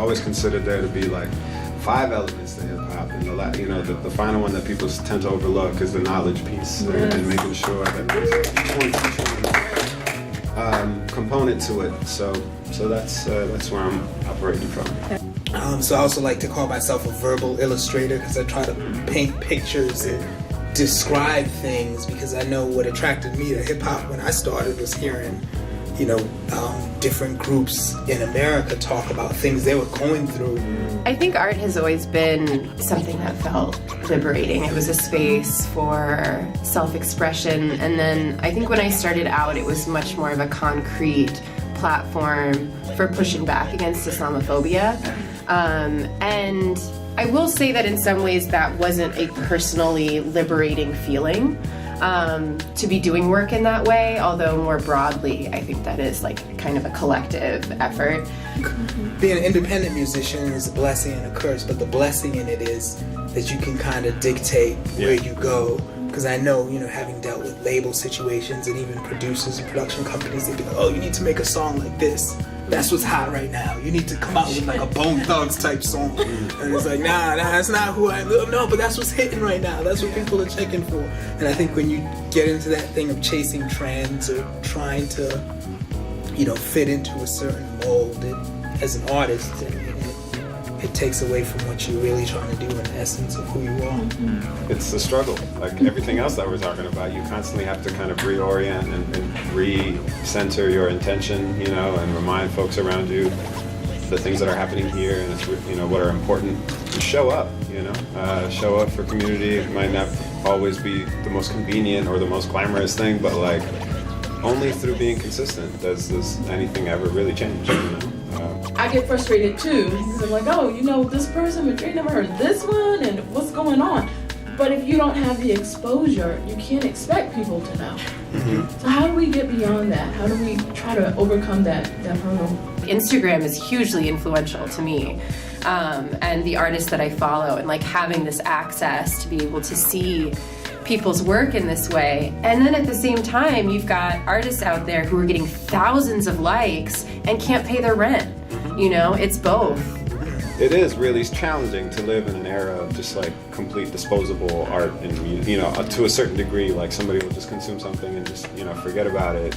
always considered there to be like 5 elements to hip hop, and the final one that people tend to overlook is the knowledge piece, and making sure that there's each one component to it. So that's where I'm operating from. So I also like to call myself a verbal illustrator because I try to paint pictures and describe things, because I know what attracted me to hip hop when I started was hearing, different groups in America talk about things they were going through. I think art has always been something that felt liberating. It was a space for self-expression, and then I think when I started out it was much more of a concrete platform for pushing back against Islamophobia. And I will say that in some ways that wasn't a personally liberating feeling, to be doing work in that way, although more broadly I think that is like kind of a collective effort. Being an independent musician is a blessing and a curse, but the blessing in it is that you can kind of dictate where you go. Because I know, having dealt with label situations and even producers and production companies, they'd be like, oh, you need to make a song like this. That's what's hot right now. You need to come out with like a Bone Thugs type song. And it's like, nah, that's not who I am. No, but that's what's hitting right now. That's what people are checking for. And I think when you get into that thing of chasing trends or trying to, fit into a certain mold, as an artist, it takes away from what you're really trying to do in the essence of who you are. It's a struggle. Like everything else that we're talking about, you constantly have to kind of reorient and re-center your intention, and remind folks around you the things that are happening here, and it's, what are important. And show up, show up for community. It might not always be the most convenient or the most glamorous thing, but like only through being consistent does anything ever really change. I get frustrated too. I'm like, oh, this person, Madrid never heard this one, and what's going on? But if you don't have the exposure, you can't expect people to know. So how do we get beyond that? How do we try to overcome that hurdle? Instagram is hugely influential to me, and the artists that I follow, and like having this access to be able to see people's work in this way. And then at the same time, you've got artists out there who are getting thousands of likes and can't pay their rent. It's both. It is really challenging to live in an era of just like complete disposable art, and to a certain degree, like somebody will just consume something and just forget about it.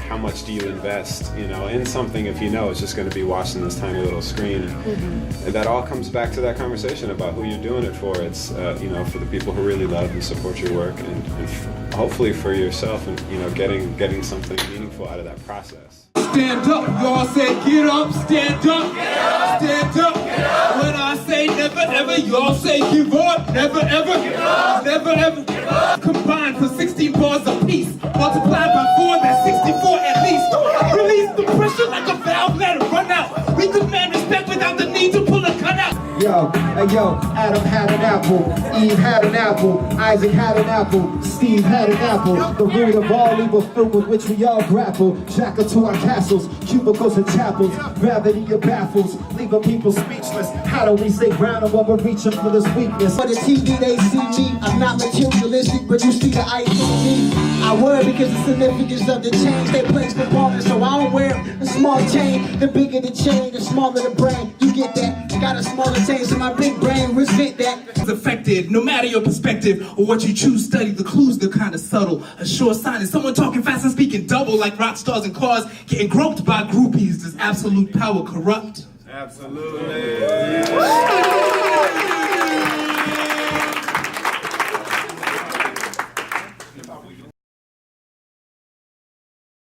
How much do you invest in something if it's just going to be watching this tiny little screen? And that all comes back to that conversation about who you're doing it for. It's for the people who really love and support your work, and hopefully for yourself, and getting something meaningful out of that process. Stand up, y'all say get up, stand up, stand up. When I say never ever, y'all say give up, never ever, never ever. Combined for 16 bars apiece, multiplied by 4, that's 64 at least. Release the pressure like a valve, let it run out. We demand respect without the need to pull a gun out. Yo, Adam had an apple, Eve had an apple, Isaac had an apple, Steve had an apple. The root of all evil filled with which we all grapple. Jackal to our castles, cubicles and chapels. Gravity of baffles, leaving people speechless. How do we stay grounded when we're reaching for this weakness? For the TV they see me, I'm not materialistic, but you see the ice on me. I wear it because the significance of the change they place for ballers, so I don't wear a small chain. The bigger the chain, the smaller the brain. You get that? Got a smaller chain, so my big brain resent that. It's effective, no matter your perspective or what you choose, study the clues, they're kind of subtle. A sure sign is someone talking fast and speaking double, like rock stars and cars getting groped by groupies. Does absolute power corrupt? Absolutely.